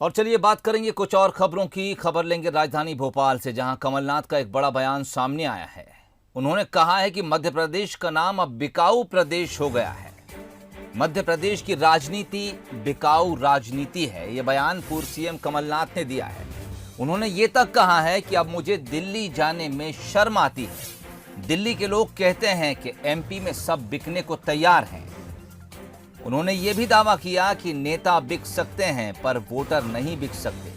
और चलिए बात करेंगे कुछ और खबरों की। खबर लेंगे राजधानी भोपाल से, जहां कमलनाथ का एक बड़ा बयान सामने आया है। उन्होंने कहा है कि मध्य प्रदेश का नाम अब बिकाऊ प्रदेश हो गया है। मध्य प्रदेश की राजनीति बिकाऊ राजनीति है, यह बयान पूर्व सीएम कमलनाथ ने दिया है। उन्होंने ये तक कहा है कि अब मुझे दिल्ली जाने में शर्म आती है। दिल्ली के लोग कहते हैं कि एमपी में सब बिकने को तैयार हैं। उन्होंने ये भी दावा किया कि नेता बिक सकते हैं पर वोटर नहीं बिक सकते।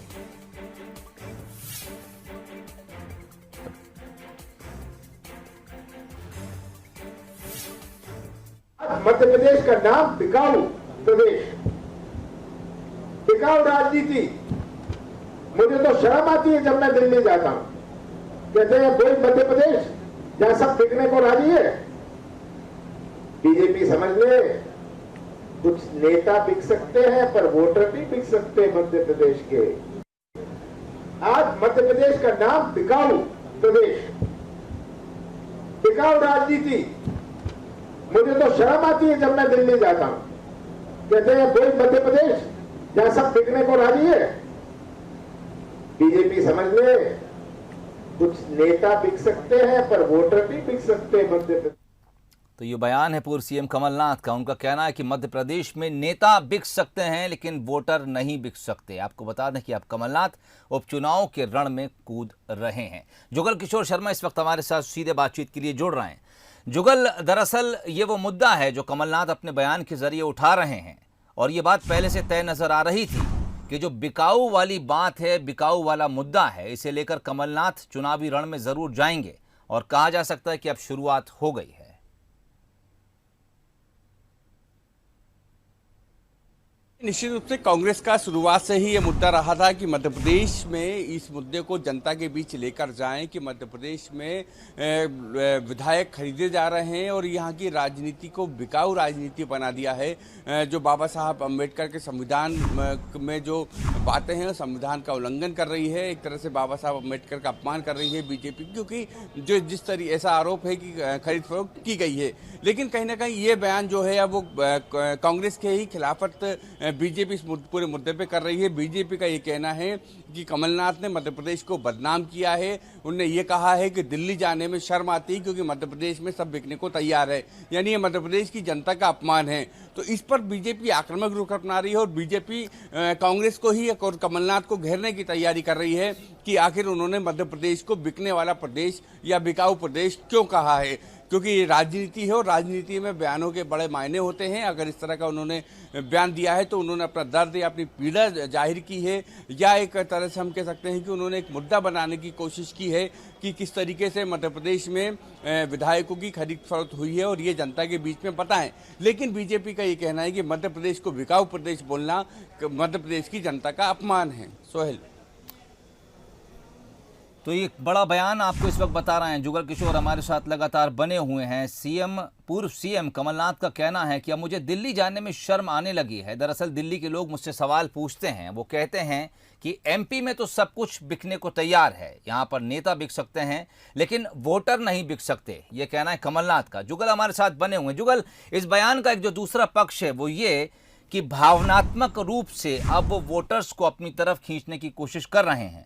मध्य प्रदेश का नाम बिकाऊ प्रदेश, बिकाऊ राजनीति। मुझे तो शर्म आती है जब मैं दिल्ली जाता हूं। कहते हैं कोई मध्य प्रदेश जहां सब बिकने को राजी है। बीजेपी समझ ले, कुछ नेता बिक सकते हैं पर वोटर नहीं बिक सकते मध्य प्रदेश के। आज मध्य प्रदेश का नाम बिकाऊ प्रदेश, बिकाऊ राजनीति। मुझे तो शर्म आती है जब मैं दिल्ली जाता हूं। कहते हैं कोई मध्य प्रदेश जहां सब बिकने को राजी है। बीजेपी समझ ले, कुछ नेता बिक सकते हैं पर वोटर नहीं बिक सकते मध्य प्रदेश। तो ये बयान है पूर्व सीएम कमलनाथ का। उनका कहना है कि मध्य प्रदेश में नेता बिक सकते हैं लेकिन वोटर नहीं बिक सकते। आपको बता दें कि अब कमलनाथ उपचुनाव के रण में कूद रहे हैं। जुगल किशोर शर्मा इस वक्त हमारे साथ सीधे बातचीत के लिए जुड़ रहे हैं। जुगल, दरअसल ये वो मुद्दा है जो कमलनाथ अपने बयान के जरिए उठा रहे हैं, और ये बात पहले से तय नजर आ रही थी कि जो बिकाऊ वाली बात है, बिकाऊ वाला मुद्दा है, इसे लेकर कमलनाथ चुनावी रण में जरूर जाएंगे और कहा जा सकता है कि अब शुरुआत हो गई है। निश्चित रूप से कांग्रेस का शुरुआत से ही ये मुद्दा रहा था कि मध्य प्रदेश में इस मुद्दे को जनता के बीच लेकर जाएं कि मध्य प्रदेश में विधायक खरीदे जा रहे हैं और यहाँ की राजनीति को बिकाऊ राजनीति बना दिया है। जो बाबा साहब अम्बेडकर के संविधान में जो बातें हैं संविधान का उल्लंघन कर रही है। एक तरह से बाबा साहब अम्बेडकर का अपमान कर रही है बीजेपी, क्योंकि जो जिस तरह ऐसा आरोप है कि खरीद फरोख्त की गई है। लेकिन कहीं ना कहीं ये बयान जो है अब वो कांग्रेस के ही खिलाफत बीजेपी इस पूरे मुद्दे पे कर रही है। बीजेपी का ये कहना है कि कमलनाथ ने मध्य प्रदेश को बदनाम किया है। उन्होंने ये कहा है कि दिल्ली जाने में शर्म आती है क्योंकि मध्य प्रदेश में सब बिकने को तैयार है, यानी ये मध्य प्रदेश की जनता का अपमान है। तो इस पर बीजेपी आक्रामक रुख अपना रही है और बीजेपी कांग्रेस को ही और कमलनाथ को घेरने की तैयारी कर रही है कि आखिर उन्होंने मध्य प्रदेश को बिकने वाला प्रदेश या बिकाऊ प्रदेश क्यों कहा है, क्योंकि ये राजनीति है और राजनीति में बयानों के बड़े मायने होते हैं। अगर इस तरह का उन्होंने बयान दिया है तो उन्होंने अपना दर्द या अपनी पीड़ा जाहिर की है, या एक तरह से हम कह सकते हैं कि उन्होंने एक मुद्दा बनाने की कोशिश की है कि किस तरीके से मध्य प्रदेश में विधायकों की खरीद फरोख्त हुई है और ये जनता के बीच में पता है। लेकिन बीजेपी का ये कहना है कि मध्य प्रदेश को बिकाऊ प्रदेश बोलना मध्य प्रदेश की जनता का अपमान है। सोहेल, तो ये बड़ा बयान आपको इस वक्त बता रहे हैं। जुगल किशोर हमारे साथ लगातार बने हुए हैं। पूर्व सीएम कमलनाथ का कहना है कि अब मुझे दिल्ली जाने में शर्म आने लगी है। दरअसल दिल्ली के लोग मुझसे सवाल पूछते हैं, वो कहते हैं कि एमपी में तो सब कुछ बिकने को तैयार है, यहाँ पर नेता बिक सकते हैं लेकिन वोटर नहीं बिक सकते। ये कहना है कमलनाथ का। जुगल हमारे साथ बने हुए हैं। जुगल, इस बयान का एक जो दूसरा पक्ष है वो ये कि भावनात्मक रूप से अब वो वोटर्स को अपनी तरफ खींचने की कोशिश कर रहे हैं।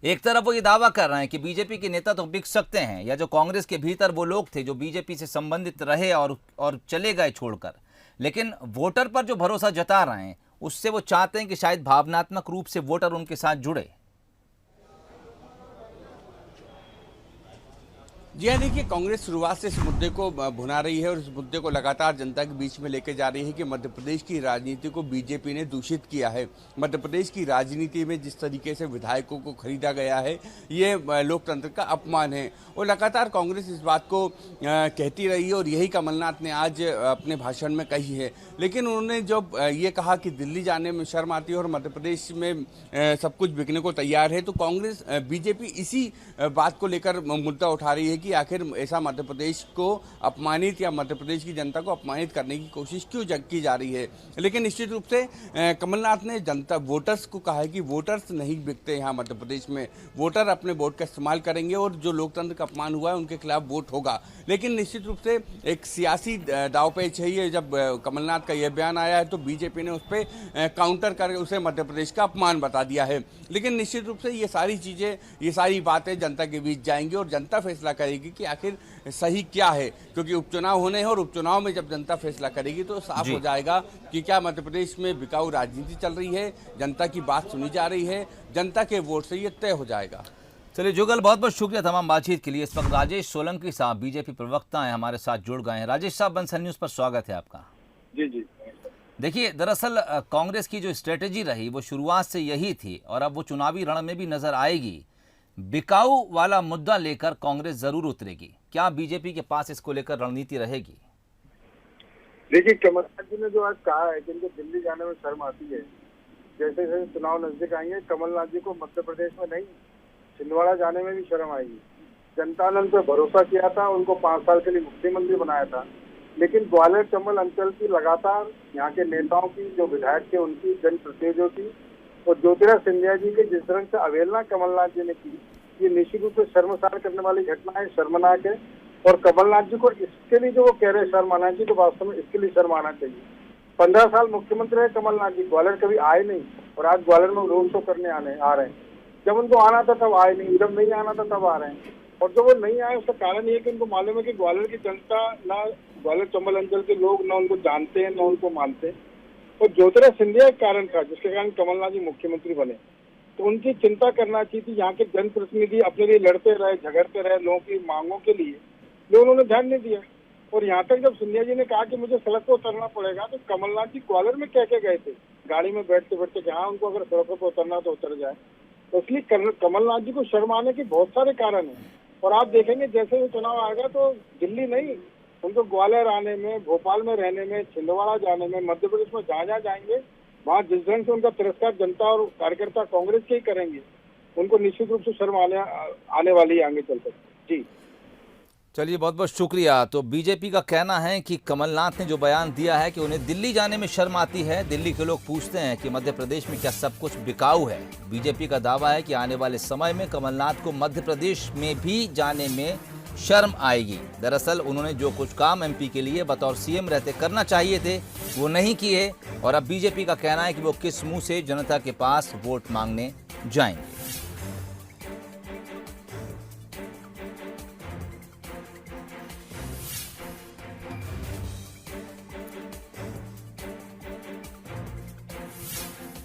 एक तरफ वो ये दावा कर रहे हैं कि बीजेपी के नेता तो बिक सकते हैं, या जो कांग्रेस के भीतर वो लोग थे जो बीजेपी से संबंधित रहे और चले गए छोड़कर, लेकिन वोटर पर जो भरोसा जता रहे हैं उससे वो चाहते हैं कि शायद भावनात्मक रूप से वोटर उनके साथ जुड़े। जी हाँ, देखिए कांग्रेस शुरुआत से इस मुद्दे को भुना रही है और इस मुद्दे को लगातार जनता के बीच में लेकर जा रही है कि मध्य प्रदेश की राजनीति को बीजेपी ने दूषित किया है। मध्य प्रदेश की राजनीति में जिस तरीके से विधायकों को खरीदा गया है ये लोकतंत्र का अपमान है और लगातार कांग्रेस इस बात को कहती रही है और यही कमलनाथ ने आज अपने भाषण में कही है। लेकिन उन्होंने जब ये कहा कि दिल्ली जाने में शर्म आती है और मध्य प्रदेश में सब कुछ बिकने को तैयार है, तो कांग्रेस बीजेपी इसी बात को लेकर मुद्दा उठा रही है कि आखिर ऐसा मध्य प्रदेश को अपमानित या मध्य प्रदेश की जनता को अपमानित करने की कोशिश क्यों की जा रही है। लेकिन निश्चित रूप से कमलनाथ ने जनता वोटर्स को कहा है कि वोटर्स नहीं बिकते यहाँ मध्य प्रदेश में, वोटर अपने वोट का इस्तेमाल करेंगे और जो लोकतंत्र का अपमान हुआ है उनके खिलाफ वोट होगा। लेकिन निश्चित रूप से एक सियासी दांवपेच है ये। जब कमलनाथ का यह बयान आया है तो बीजेपी ने उस पर काउंटर कर उसे मध्य प्रदेश का अपमान बता दिया है। लेकिन निश्चित रूप से ये सारी चीज़ें, ये सारी बातें जनता के बीच जाएंगी और जनता फैसला करेगी कि आखिर सही क्या है, क्योंकि उपचुनाव होने हैं और उपचुनाव में जब जनता फैसला करेगी तो साफ हो जाएगा कि क्या मध्य प्रदेश में बिकाऊ राजनीति चल रही है, जनता की बात सुनी जा रही है, जनता के वोट से ये तय हो जाएगा। चलिए जुगल, बहुत बहुत शुक्रिया तमाम बातचीत के लिए। इस वक्त राजेश सोलंकी साहब बीजेपी प्रवक्ता हैं, हमारे साथ जुड़ गए हैं। राजेश साहब, बंसल न्यूज़ पर स्वागत है आपका। जी जी। देखिए, दरअसल कांग्रेस की जो स्ट्रेटेजी रही वो शुरुआत से यही थी और अब वो चुनावी रण में भी नजर आएगी। बिकाऊ वाला मुद्दा लेकर कांग्रेस जरूर उतरेगी। क्या बीजेपी के पास इसको लेकर रणनीति रहेगी? देखिए, कमलनाथ जी ने जो आज कहा है कि इनको दिल्ली जाने में शर्म आती है, जैसे जैसे चुनाव नजदीक आएंगे कमलनाथ जी को मध्य प्रदेश में नहीं, छिंदवाड़ा जाने में भी शर्म आएगी। जनता ने उन पर भरोसा किया था, उनको 5 साल के लिए मुख्यमंत्री बनाया था, लेकिन ग्वालियर चंबल अंचल की लगातार यहाँ के नेताओं की, जो विधायक थे उनकी, जनप्रतिनिधियों की और ज्योतिरादित्य सिंधिया जी के जिस तरह से अवहेलना कमलनाथ जी ने की, ये निश्चित रूप से शर्मसार करने वाली घटना है, शर्मनाक है। और कमलनाथ जी को इसके लिए जो वो कह रहे हैं शर्म आना चाहिए, तो वास्तव में इसके लिए शर्म आना चाहिए। 15 साल मुख्यमंत्री है कमलनाथ जी, ग्वालियर कभी आए नहीं और आज ग्वालियर में रोड शो करने आ रहे हैं। जब उनको आना था तब आए नहीं, जब नहीं आना था तब आ रहे हैं। और जब वो नहीं आए उसका कारण ये कि उनको मालूम है कि ग्वालियर की जनता, ना ग्वालियर चंबल अंचल के लोग ना उनको जानते हैं ना उनको मानते हैं। और ज्योतिरादित्य सिंधिया एक कारण था जिसके कारण कमलनाथ जी मुख्यमंत्री बने। तो उनकी चिंता करना चाहिए थी। यहाँ के जनप्रतिनिधि अपने लिए लड़ते रहे, झगड़ते रहे लोगों की मांगों के लिए, लेकिन उन्होंने ध्यान नहीं दिया। और यहाँ तक जब सिंधिया जी ने कहा कि मुझे सड़क पर उतरना पड़ेगा, तो कमलनाथ जी ग्वालियर में कह के गए थे गाड़ी में बैठते बैठते कि हाँ, उनको अगर सड़कों पर उतरना तो उतर जाए। तो इसलिए कमलनाथ जी को शर्म आने के बहुत सारे कारण हैं। और आप देखेंगे जैसे ही चुनाव आएगा तो दिल्ली नहीं, उनको ग्वालियर आने में, भोपाल में रहने में, छिंदवाड़ा जाने में, मध्य प्रदेश में जहाँ जहाँ जाएंगे वहाँ जिस ढंग से उनका तिरस्कार जनता और कार्यकर्ता कांग्रेस के ही करेंगे, उनको निश्चित रूप से शर्म आने वाली है आगे चलकर। जी चलिए, बहुत बहुत शुक्रिया। तो बीजेपी का कहना है कि कमलनाथ ने जो बयान दिया है कि उन्हें दिल्ली जाने में शर्म आती है। दिल्ली के लोग पूछते हैं कि मध्य प्रदेश में क्या सब कुछ बिकाऊ है। बीजेपी का दावा है कि आने वाले समय में कमलनाथ को मध्य प्रदेश में भी जाने में शर्म आएगी। दरअसल उन्होंने जो कुछ काम एमपी के लिए बतौर सीएम रहते करना चाहिए थे वो नहीं किए और अब बीजेपी का कहना है कि वो किस मुंह से जनता के पास वोट मांगने जाएंगे।